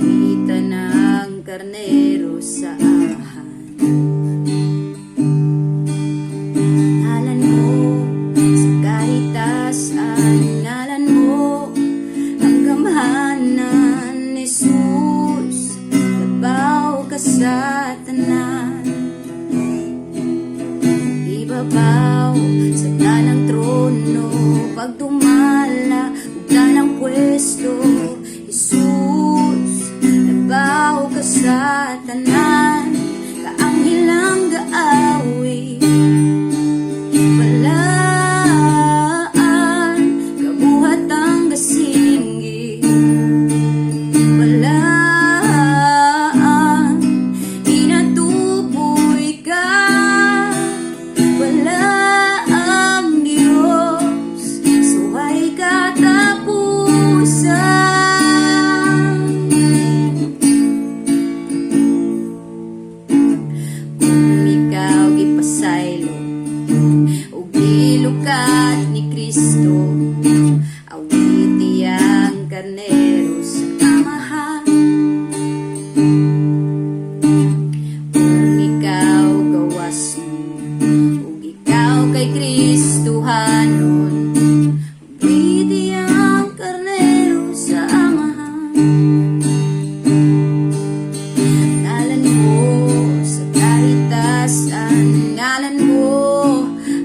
Pagitan ng karnero sa ahan. Ngalan mo sa kahitasan, ngalan mo ang gamhanan. Jesus, labaw ka sa tanan. Ibabaw sa tanang trono, pagdumala ug tanang pwesto. Jesus, labaw ka sa tanan. Kaanghel ang gaawi, balaan, kabuhat ang gasinggi. Balaan, inatuboy ka. Balaan, Diyos, suway katapusan. Kung ikaw gipasaylo ug gilukat ni Kristo, awiti ang karnero sa amahan. Kung ikaw gawas mo ug ikaw kay Kristohanon, awiti ang karnero sa amahan. Ngalan mo sa kahitasan, ngalan mo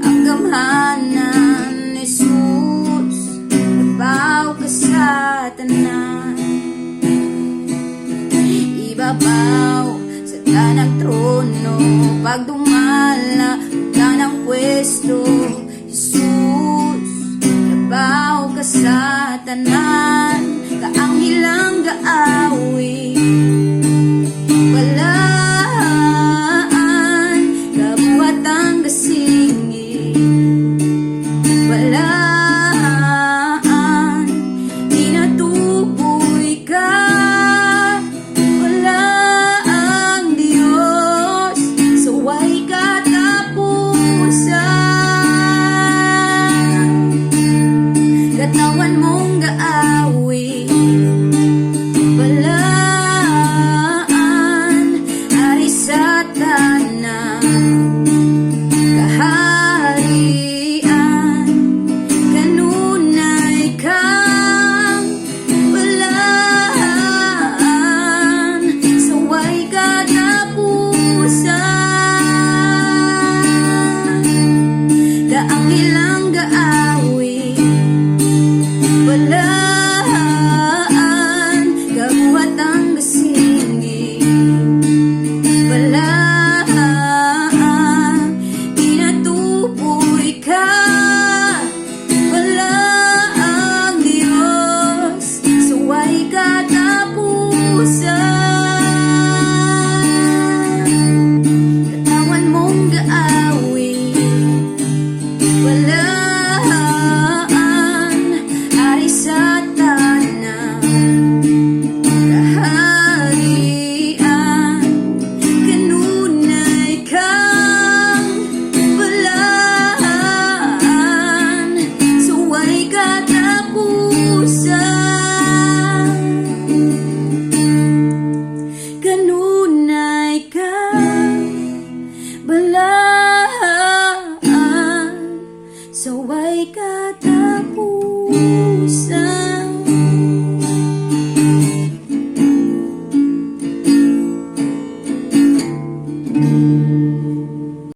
ang gamhanan. Jesus, labaw ka sa tanan. Ibabaw sa tanang trono, pagdumala ug tanang pwesto. Jesus, labaw ka sa tanan.